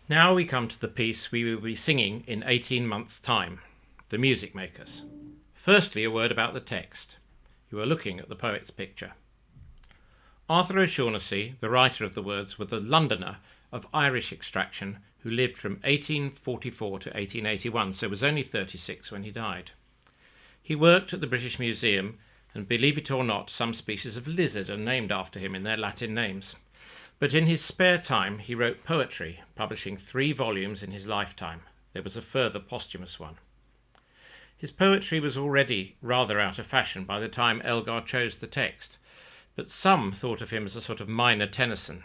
Now we come to the piece we will be singing in 18 months' time, The Music Makers. Firstly, a word about the text. You are looking at the poet's picture. Arthur O'Shaughnessy, the writer of the words, was a Londoner of Irish extraction who lived from 1844 to 1881, so was only 36 when he died. He worked at the British Museum, and believe it or not, some species of lizard are named after him in their Latin names. But in his spare time he wrote poetry, publishing 3 volumes in his lifetime. There was a further posthumous one. His poetry was already rather out of fashion by the time Elgar chose the text, but some thought of him as a sort of minor Tennyson.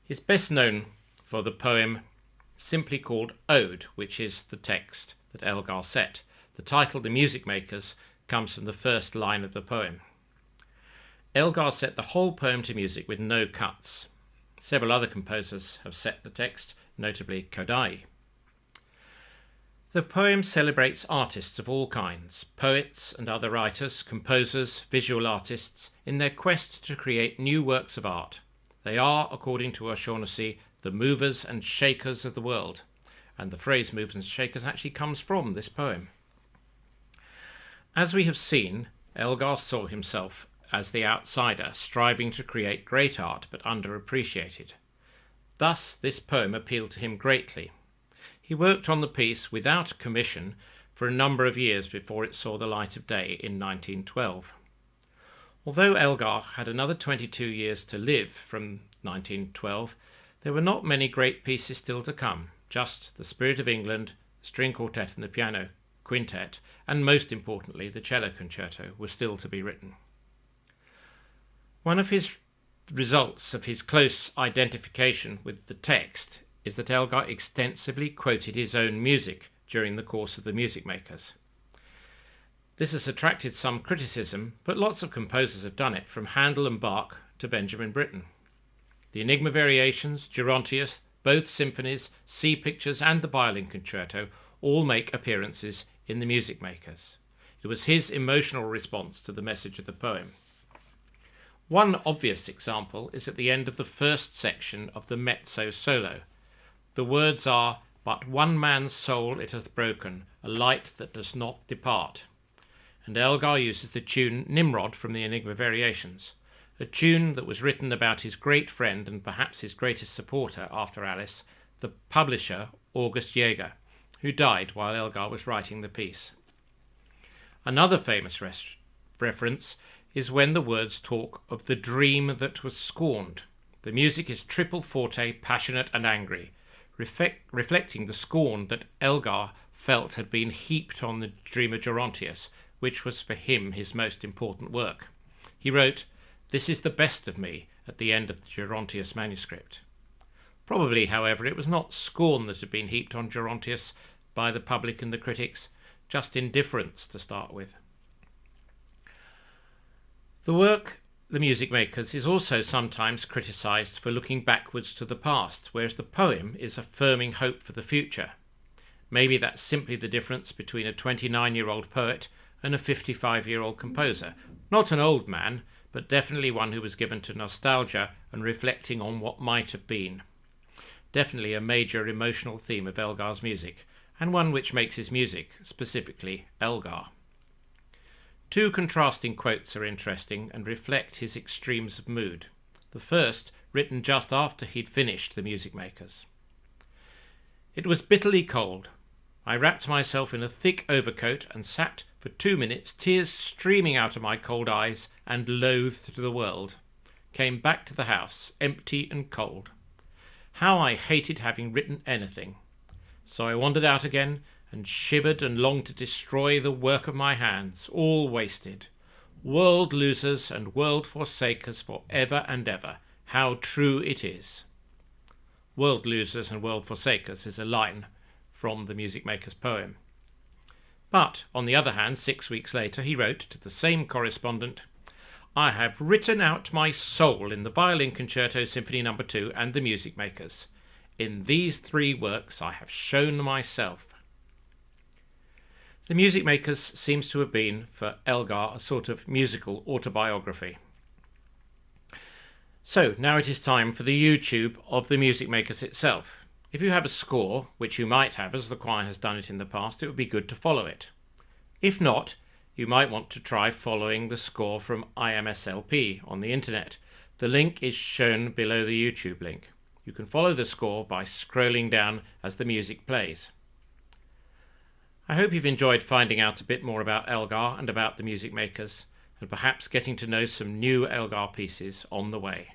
He's best known for the poem simply called Ode, which is the text that Elgar set. The title, The Music Makers, comes from the first line of the poem. Elgar set the whole poem to music with no cuts. Several other composers have set the text, notably Kodai. The poem celebrates artists of all kinds, poets and other writers, composers, visual artists, in their quest to create new works of art. They are, according to O'Shaughnessy, the movers and shakers of the world, and the phrase movers and shakers actually comes from this poem. As we have seen, Elgar saw himself as the outsider, striving to create great art but underappreciated. Thus, this poem appealed to him greatly. He worked on the piece without commission for a number of years before it saw the light of day in 1912. Although Elgar had another 22 years to live from 1912, there were not many great pieces still to come, just The Spirit of England, the String Quartet and the Piano Quintet, and most importantly the Cello Concerto, were still to be written. One of his results of his close identification with the text is that Elgar extensively quoted his own music during the course of the Music Makers. This has attracted some criticism, but lots of composers have done it, from Handel and Bach to Benjamin Britten. The Enigma Variations, Gerontius, both symphonies, Sea Pictures and the Violin Concerto all make appearances in the Music Makers. It was his emotional response to the message of the poem. One obvious example is at the end of the first section of the mezzo solo. The words are, "But one man's soul it hath broken, a light that does not depart." And Elgar uses the tune Nimrod from the Enigma Variations, a tune that was written about his great friend and perhaps his greatest supporter after Alice, the publisher August Jaeger, who died while Elgar was writing the piece. Another famous reference is when the words talk of the dream that was scorned. The music is triple forte, passionate and angry, reflecting the scorn that Elgar felt had been heaped on the Dream of Gerontius, which was for him his most important work. He wrote, "This is the best of me," at the end of the Gerontius manuscript. Probably, however, it was not scorn that had been heaped on Gerontius by the public and the critics, just indifference to start with. The work, The Music Makers, is also sometimes criticised for looking backwards to the past, whereas the poem is affirming hope for the future. Maybe that's simply the difference between a 29-year-old poet and a 55-year-old composer. Not an old man, but definitely one who was given to nostalgia and reflecting on what might have been. Definitely a major emotional theme of Elgar's music, and one which makes his music, specifically Elgar. 2 contrasting quotes are interesting and reflect his extremes of mood. The first, written just after he'd finished The Music Makers. "It was bitterly cold. I wrapped myself in a thick overcoat and sat for 2 minutes, tears streaming out of my cold eyes, and loathed the world. Came back to the house, empty and cold. How I hated having written anything. So I wandered out again, and shivered and longed to destroy the work of my hands, all wasted. World losers and world forsakers for ever and ever. How true it is." World losers and world forsakers is a line from the Music Maker's poem. But, on the other hand, 6 weeks later, he wrote to the same correspondent, "I have written out my soul in the Violin Concerto Symphony No. 2 and the Music Makers. In these 3 works I have shown myself." The Music Makers seems to have been, for Elgar, a sort of musical autobiography. So, now it is time for the YouTube of the Music Makers itself. If you have a score, which you might have as the choir has done it in the past, it would be good to follow it. If not, you might want to try following the score from IMSLP on the internet. The link is shown below the YouTube link. You can follow the score by scrolling down as the music plays. I hope you've enjoyed finding out a bit more about Elgar and about the music makers, and perhaps getting to know some new Elgar pieces on the way.